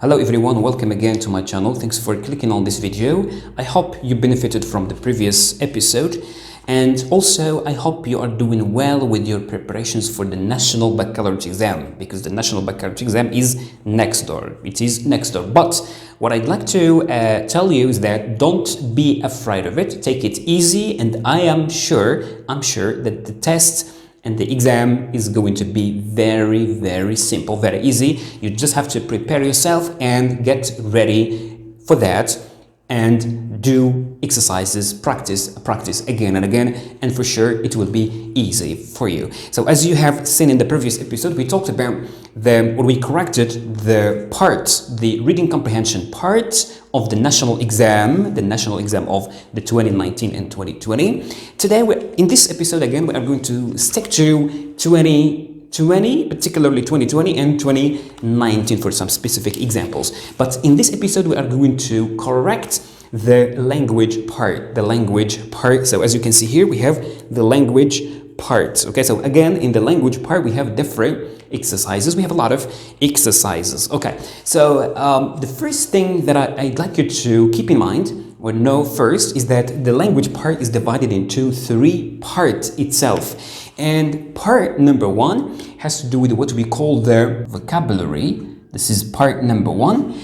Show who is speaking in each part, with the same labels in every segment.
Speaker 1: Hello everyone, welcome again to my channel. Thanks for clicking on this video. I hope you benefited from the previous episode, and also I hope you are doing well with your preparations for the National Baccalaureate Exam, because the National Baccalaureate Exam is next door. It is next door. But what I'd like to tell you is that don't be afraid of it. Take it easy, and I'm sure that the test and the exam is going to be very simple, very easy. You just have to prepare yourself and get ready for that and do exercises, practice again and again, and for sure it will be easy for you. So as you have seen in the previous episode, we talked about we corrected the reading comprehension part of the national exam of the 2019 and 2020. Today, in this episode again, we are going to stick to 2020, particularly 2020 and 2019 for some specific examples. But in this episode, we are going to correct the language part. So as you can see here, we have the language part. Okay, so again, in the language part, we have different exercises. We have a lot of exercises. Okay, so the first thing that I'd like you to keep in mind or know first is that the language part is divided into three parts itself. And part number one has to do with what we call the vocabulary. This is part number one.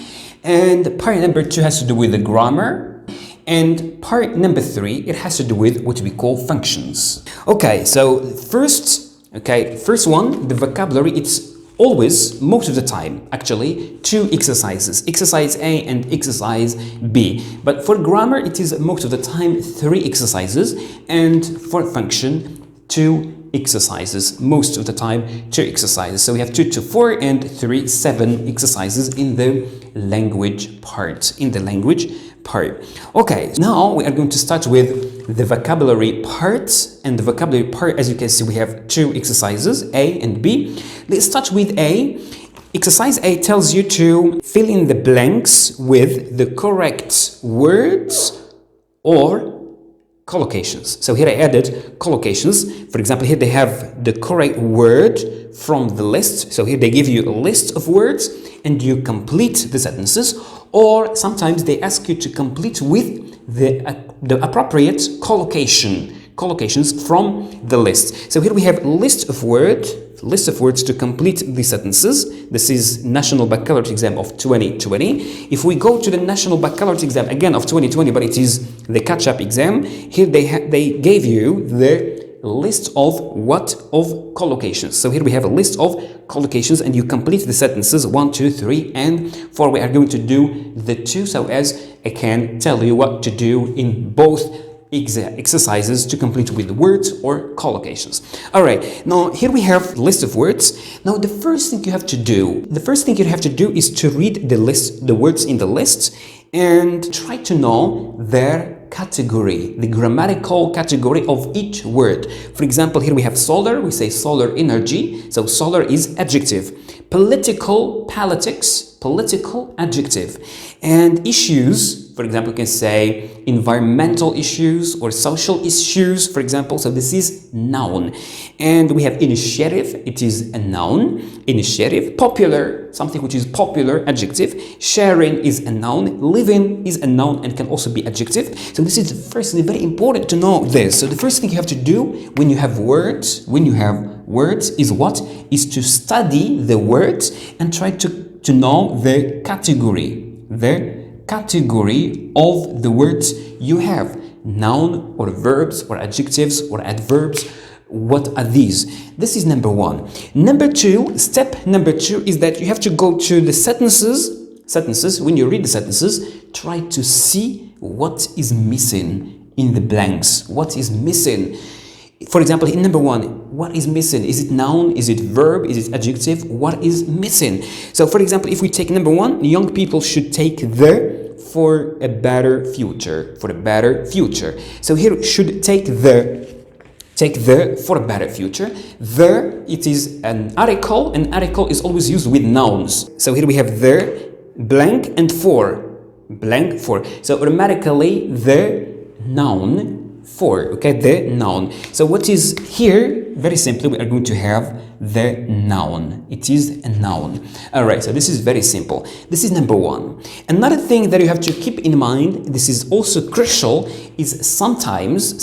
Speaker 1: And part number two has to do with the grammar. And part number three, it has to do with what we call functions. Okay, so first one, the vocabulary, it's always, most of the time, actually, two exercises, exercise A and exercise B. But for grammar, it is most of the time three exercises, and for function, two exercises, most of the time two exercises. So we have 2 to 4 and 3, 7 exercises in the language part. Okay, now we are going to start with the vocabulary part. And the vocabulary part, as you can see, we have two exercises, A and B. Let's start with A. Exercise A tells you to fill in the blanks with the correct words or collocations. So here I added collocations. For example, here they have the correct word from the list. So here they give you a list of words and you complete the sentences, or sometimes they ask you to complete with the appropriate collocations from the list. So here we have a list of words to complete the sentences. This is National Baccalaureate Exam of 2020. If we go to the National Baccalaureate Exam again of 2020, but it is the catch-up exam, here they gave you the list of collocations. So here we have a list of collocations and you complete the sentences 1, 2, 3 and 4. We are going to do the 2 so as I can tell you what to do in both exercises to complete with words or collocations. All right, now here we have a list of words. Now the first thing you have to do is to read the words in the list and try to know their category, the grammatical category of each word. For example, here we have solar, we say solar energy, so solar is adjective. Political, political, adjective. And issues, for example, you can say environmental issues or social issues, for example. So this is noun. And we have initiative, it is a noun, initiative. Popular, something which is popular, adjective. Sharing is a noun. Living is a noun and can also be adjective. So this is the first thing, very important to know this. So the first thing you have to do when you have words, is what? Is to study the words and try to know the category of the words you have. Noun or verbs or adjectives or adverbs. What are these? This is number one. Step number two is that you have to go to the sentences. When you read the sentences, try to see what is missing in the blanks. What is missing? For example, in number one, what is missing? Is it noun? Is it verb? Is it adjective? What is missing? So, for example, if we take number one, young people should take the for a better future. So here should take the for a better future. It is an article. An article is always used with nouns. So here we have the blank and for. So automatically the noun for, okay, the noun. So what is here? Very simply, we are going to have the noun. It is a noun. All right, so this is very simple. This is number one. Another thing that you have to keep in mind, this is also crucial, is sometimes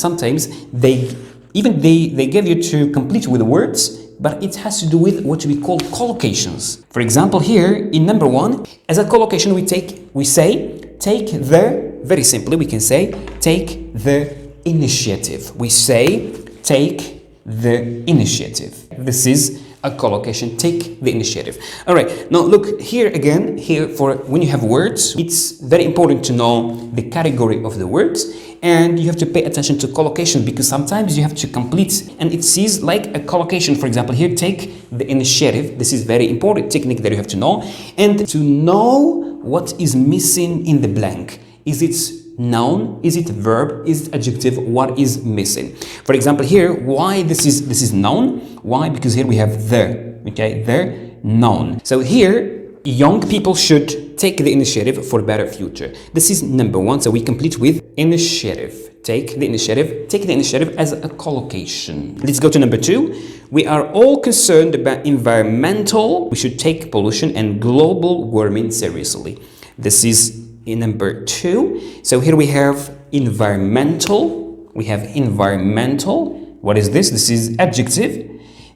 Speaker 1: they give you to complete with words, but it has to do with what we call collocations. For example, here in number one, as a collocation, we say take the, very simply we can say take the initiative. We say take the initiative. This is a collocation, take the initiative. All right, now look here again, here for when you have words, it's very important to know the category of the words, and you have to pay attention to collocation because sometimes you have to complete and it sees like a collocation. For example, here take the initiative. This is very important technique that you have to know, and to know what is missing in the blank. Is it noun? Is it verb? Is it adjective? What is missing? For example, here, why this is noun? Why? Because here we have the, okay, the noun. So here, young people should take the initiative for a better future. This is number one. So we complete with initiative. Take the initiative as a collocation. Let's go to number two. We are all concerned about environmental. We should take pollution and global warming seriously. This is in number two. So here we have environmental. We have environmental. What is this? This is adjective.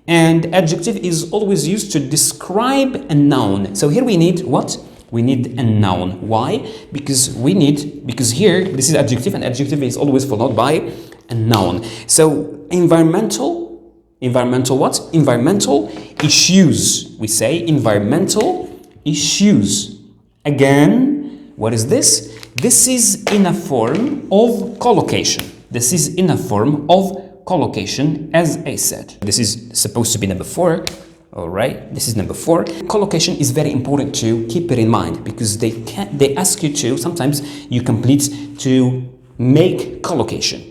Speaker 1: And adjective is always used to describe a noun. So here we need what? We need a noun. Why? Because here this is adjective, and adjective is always followed by a noun. So environmental what? Environmental issues. We say environmental issues. Again, what is this? This is in a form of collocation. This is in a form of collocation, as I said. This is supposed to be number 4. All right, this is number 4. Collocation is very important to keep it in mind because they ask you to, sometimes you complete to make collocation,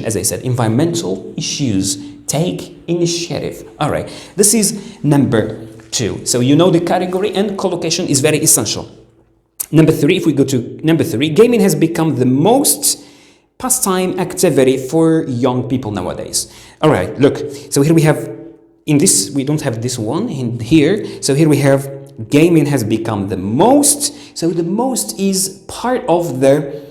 Speaker 1: as I said, environmental issues, take initiative. All right, this is number 2. So you know the category, and collocation is very essential. Number 3, if we go to number 3, gaming has become the most pastime activity for young people nowadays. All right, look, so here we have, in this, we don't have this one in here. So here we have gaming has become the most. So the most is part of the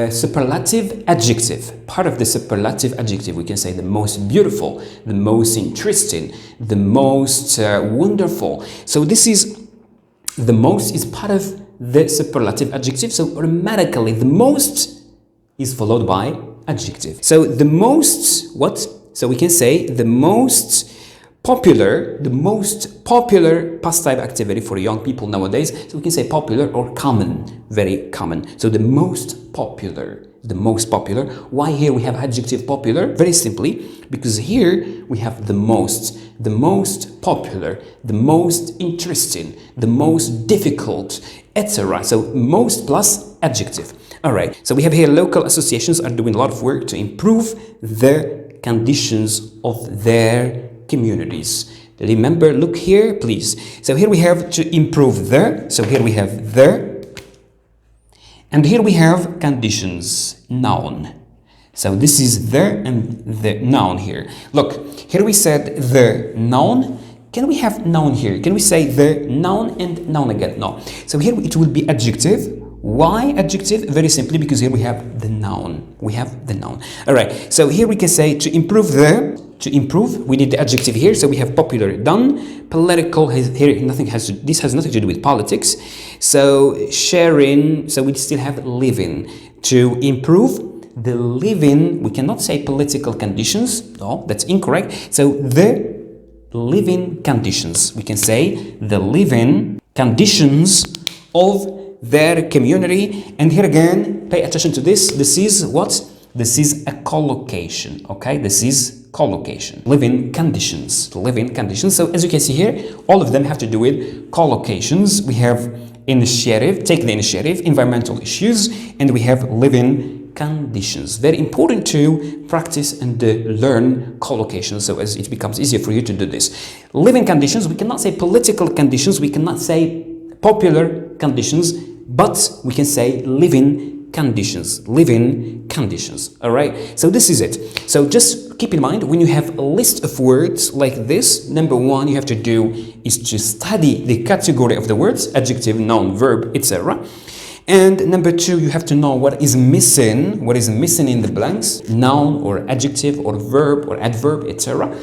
Speaker 1: superlative adjective. Part of the superlative adjective, we can say the most beautiful, the most interesting, the most wonderful. So this is, the most is part of the superlative adjective. So automatically the most is followed by adjective. So the most, what? So we can say the most popular pastime activity for young people nowadays. So we can say popular or common, very common. So the most popular. Why here we have adjective popular? Very simply, because here we have the most popular, the most interesting, the most difficult, etc. So most plus adjective. All right, so we have here local associations are doing a lot of work to improve the conditions of their communities. Remember, look here, please. So here we have to improve the, so here we have the, and here we have conditions, noun. So this is the and the noun here. Look, here we said the noun. Can we have noun here? Can we say the noun and noun again? No. So here it will be adjective. Why adjective? Very simply because here we have the noun. We have the noun. All right. So here we can say to improve the, to improve, we need the adjective here. So we have popular, done. Political has here nothing has to, this has nothing to do with politics. So sharing, so we still have living. To improve the living, we cannot say political conditions. No, that's incorrect. So the living conditions, we can say the living conditions of their community. And here again, pay attention to this. This is what? This is a collocation. Okay, this is collocation. Living conditions. So as you can see here, all of them have to do with collocations. We have initiative, take the initiative, environmental issues, and we have living conditions. Very important to practice and learn collocations so as it becomes easier for you to do this. Living conditions, we cannot say political conditions, we cannot say popular conditions, but we can say living conditions. Living conditions. All right. So this is it. So just keep in mind, when you have a list of words like this, number one you have to do is to study the category of the words, adjective, noun, verb, etc. And number two, you have to know what is missing in the blanks, noun or adjective or verb or adverb, etc.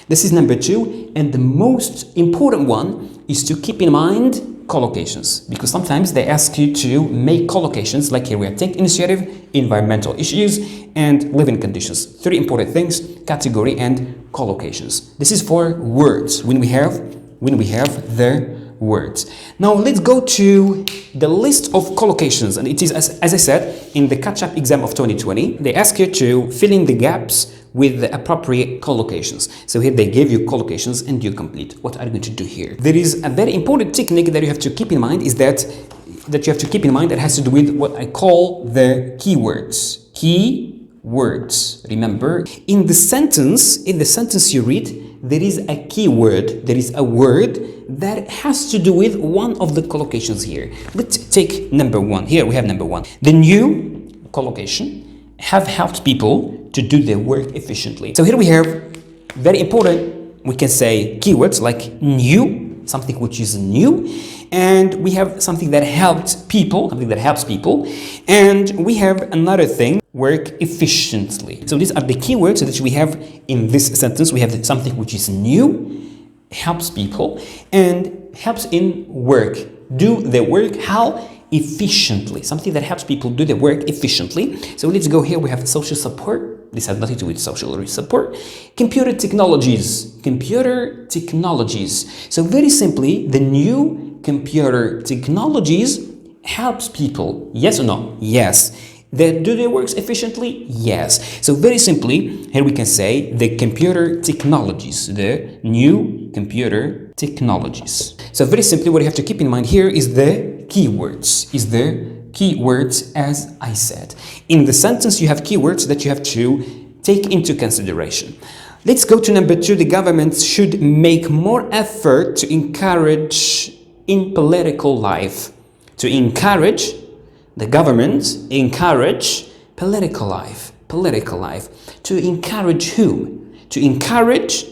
Speaker 1: This is number two. And the most important one is to keep in mind collocations, because sometimes they ask you to make collocations, like here we have take initiative, environmental issues, and living conditions. Three important things: category and collocations. This is for words when we have the words. Now let's go to the list of collocations, and it is as I said in the catch-up exam of 2020, they ask you to fill in the gaps with the appropriate collocations. So here they give you collocations and you complete. What are you going to do here? There is a very important technique that you have to keep in mind, is that has to do with what I call the keywords. Keywords. Remember, in the sentence you read, there is a keyword, there is a word that has to do with one of the collocations here. Let's take number one. Here we have number one. The new collocation have helped people to do their work efficiently. So here we have very important, we can say keywords like new, something which is new, and we have something that helps people, and we have another thing, work efficiently. So these are the keywords that we have in this sentence. We have something which is new, helps people, and helps in work, do their work how? Efficiently. Something that helps people do their work efficiently. So let's go here. We have social support. This has nothing to do with social support. Computer technologies. So very simply, the new computer technologies helps people. Yes or no? Yes. They do their works efficiently? Yes. So very simply, here we can say the computer technologies, the new computer technologies. So very simply, what you have to keep in mind here is the keywords, as I said. In the sentence, you have keywords that you have to take into consideration. Let's go to number two. The government should make more effort to encourage in political life. To encourage, the government encourage political life. To encourage whom? To encourage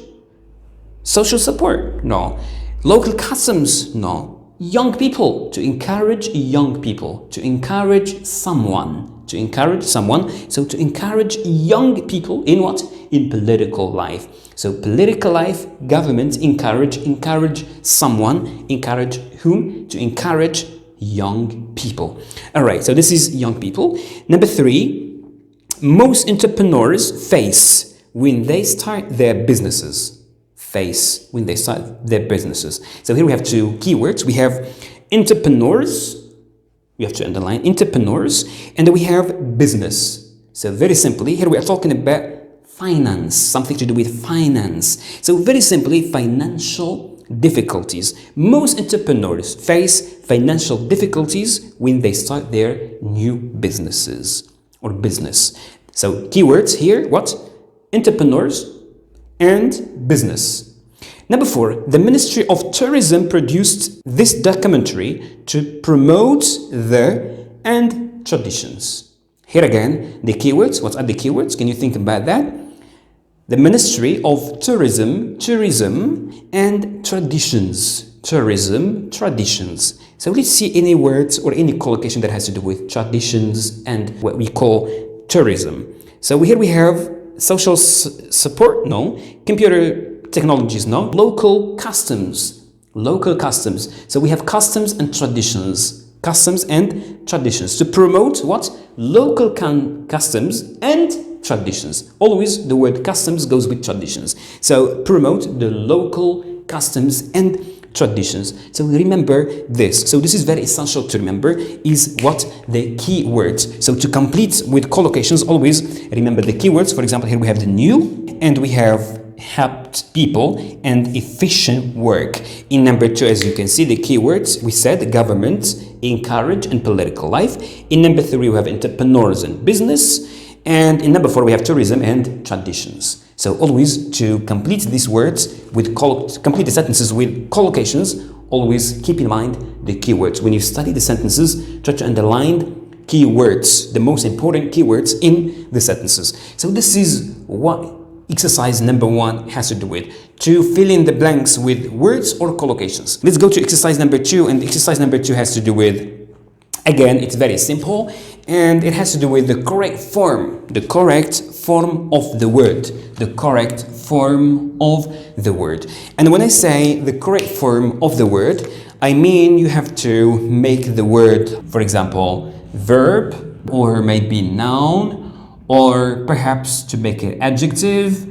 Speaker 1: social support? No. Local customs? No. Young people, to encourage young people, to encourage someone. So to encourage young people in what? In political life. So political life, government, encourage someone, encourage whom? To encourage young people. All right, so this is young people. Number three, most entrepreneurs face when they start their businesses. So here we have two keywords. We have entrepreneurs, we have to underline entrepreneurs, and then we have business. So very simply, here we are talking about finance, something to do with finance. So very simply, financial difficulties. Most entrepreneurs face financial difficulties when they start their new businesses or business. So keywords here, what? Entrepreneurs and business. Number four, the Ministry of Tourism produced this documentary to promote the and traditions. Here again, the keywords. What are the keywords? Can you think about that? The Ministry of Tourism and traditions. Traditions. So let's see any words or any collocation that has to do with traditions and what we call tourism. So here we have social support, no. Computer technologies, no. Local customs. So we have customs and traditions. To promote what? Local customs and traditions. Always the word customs goes with traditions. So promote the local customs and traditions. So remember this. So this is very essential to remember, is what? The keywords. So to complete with collocations, always remember the keywords. For example, here we have the new, and we have helped people and efficient work. In number two, as you can see, the keywords, we said government, encourage, and political life. In number three, we have entrepreneurs and business. And in number four, we have tourism and traditions. So always to complete these words with complete the sentences with collocations, always keep in mind the keywords. When you study the sentences, try to underline keywords, the most important keywords in the sentences. So this is what exercise number 1 has to do with, to fill in the blanks with words or collocations. Let's go to exercise number 2, and exercise number 2 has to do with, again, it's very simple, and it has to do with the correct form of the word, the correct form of the word. And when I say the correct form of the word, I mean you have to make the word, for example, verb, or maybe noun, or perhaps to make it adjective,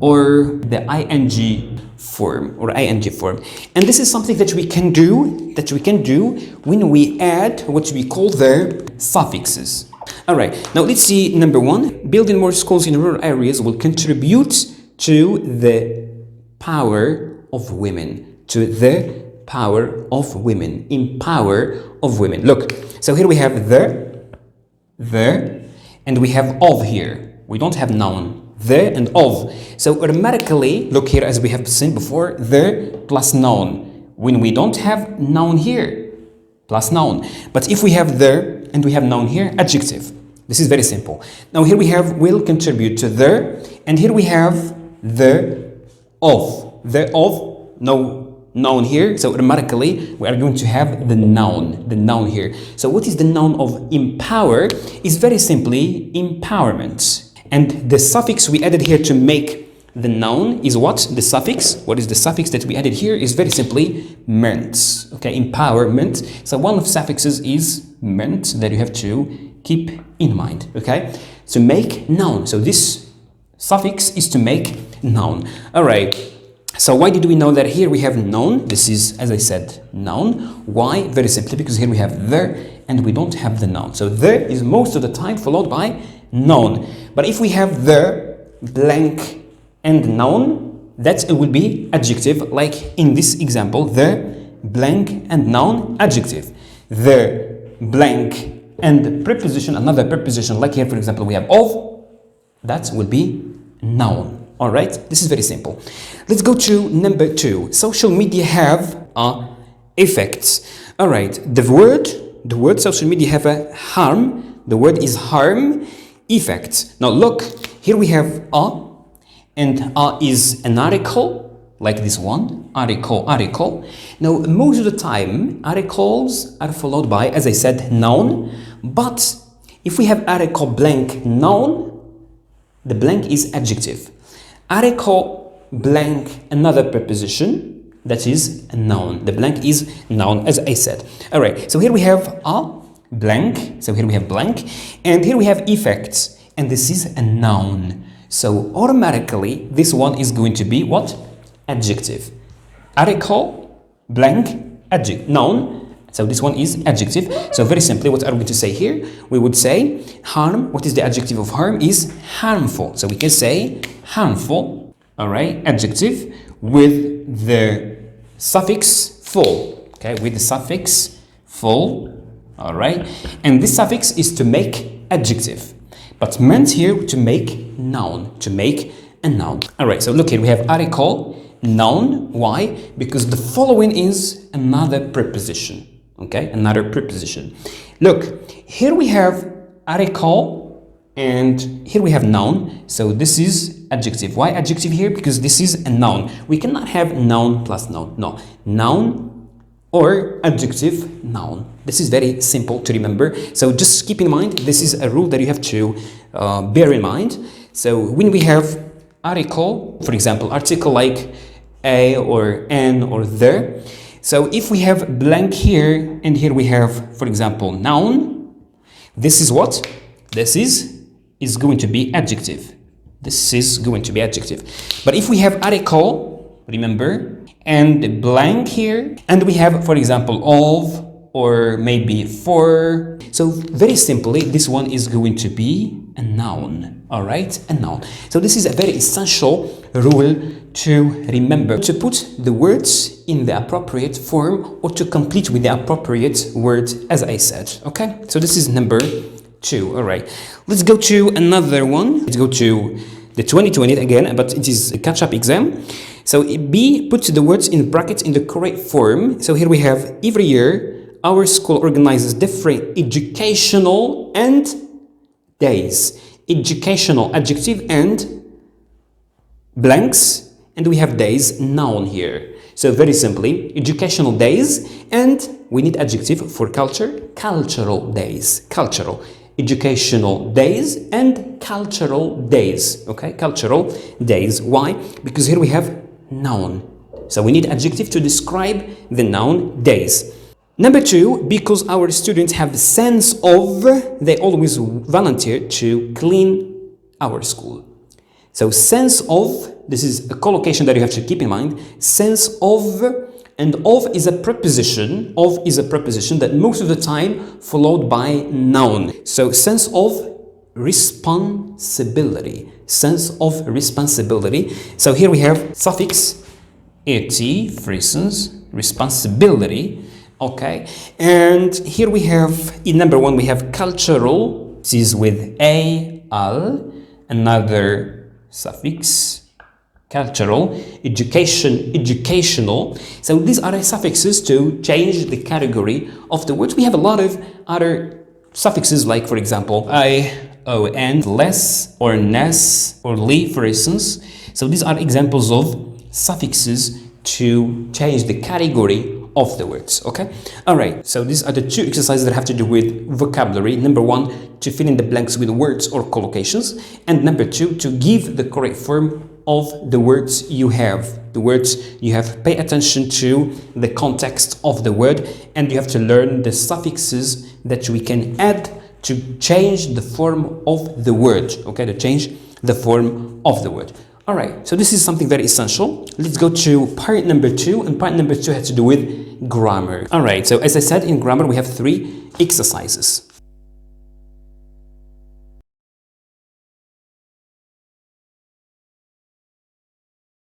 Speaker 1: or the ing form, And this is something that we can do when we add what we call the suffixes. All right, now let's see number 1. Building more schools in rural areas will contribute to the power of women, empower of women. Look, so here we have the, and we have of here. We don't have noun, the and of. So automatically, look here, as we have seen before, the plus noun. When we don't have noun here, plus noun. But if we have the and we have noun here, adjective. This is very simple. Now here we have will contribute to the, and here we have the of. The of, no noun here, so automatically we are going to have the noun here. So what is the noun of empower? Is very simply empowerment. And the suffix we added here to make the noun is what? The suffix. What is the suffix that we added here? Is very simply ment. Okay, empowerment. So one of suffixes is ment that you have to keep in mind. Okay, to make noun. So this suffix is to make noun. All right. So why did we know that here we have noun? This is, as I said, noun. Why? Very simply because here we have the and we don't have the noun. So the is most of the time followed by noun. But if we have the blank and noun, that it will be adjective, like in this example, the blank and noun, adjective. The blank and preposition, another preposition, like here, for example, we have of, that will be noun. All right, this is very simple. Let's go to number 2. Social media have effects. All right, the word social media have a harm. The word is harm, effect. Now look, here we have and is an article, like this one, article. Now, most of the time, articles are followed by, as I said, noun. But if we have article blank noun, the blank is adjective. Article blank another preposition, that is a noun. The blank is noun, as I said. All right, so here we have a blank. So here we have blank, and here we have effects, and this is a noun. So automatically, this one is going to be what? Adjective. Article blank adjective, noun. So this one is adjective. So very simply, what are we going to say here? We would say harm. What is the adjective of harm? Is harmful. So we can say harmful, all right, adjective with the suffix full, okay, with the suffix full, all right, and this suffix is to make adjective, but meant here to make noun, to make a noun. All right, so look here, we have article, noun. Why? Because the following is another preposition, okay, another preposition. Look, here we have article, and here we have noun. So this is adjective. Why adjective here? Because this is a noun. We cannot have noun plus noun. No, noun or adjective noun. This is very simple to remember. So just keep in mind, this is a rule that you have to bear in mind. So when we have article, for example, article like a or an or the. So if we have blank here and here we have, for example, noun, this is what? This is going to be adjective. This is going to be adjective. But if we have article, remember, and blank here, and we have, for example, of or maybe for, so very simply, this one is going to be a noun, all right, a noun. So this is a very essential rule to remember, to put the words in the appropriate form or to complete with the appropriate word, as I said, okay? So this is number 2, all right. Let's go to another one. Let's go to the 2020 again, but it is a catch-up exam. So B, put the words in brackets in the correct form. So here we have every year our school organizes different educational and days. Educational, adjective, and blanks, and we have days, noun here. So very simply, educational days, and we need adjective for culture, cultural days, cultural. Educational days and cultural days, okay? Cultural days. Why? Because here we have noun. So we need adjective to describe the noun days. Number two, because our students have the sense of, they always volunteer to clean our school. So sense of, this is a collocation that you have to keep in mind. Sense of, and of is a preposition. Of is a preposition that most of the time followed by noun. So sense of responsibility. Sense of responsibility. So here we have suffix et, for instance, responsibility. Okay, and here we have, in number one, we have cultural. This is with a, al, another suffix, cultural, education, educational. So these are suffixes to change the category of the words. We have a lot of other suffixes, like, for example, I, o, and, less, or ness, or li, for instance. So these are examples of suffixes to change the category of the words. Okay, all right, so these are the two exercises that have to do with vocabulary. Number one, to fill in the blanks with words or collocations, and number two, to give the correct form of the words you have. The words you have, pay attention to the context of the word, and you have to learn the suffixes that we can add to change the form of the word. Okay, to change the form of the word. All right, so this is something very essential. Let's go to part number two, and part number two has to do with grammar. All right, so as I said, in grammar we have three exercises.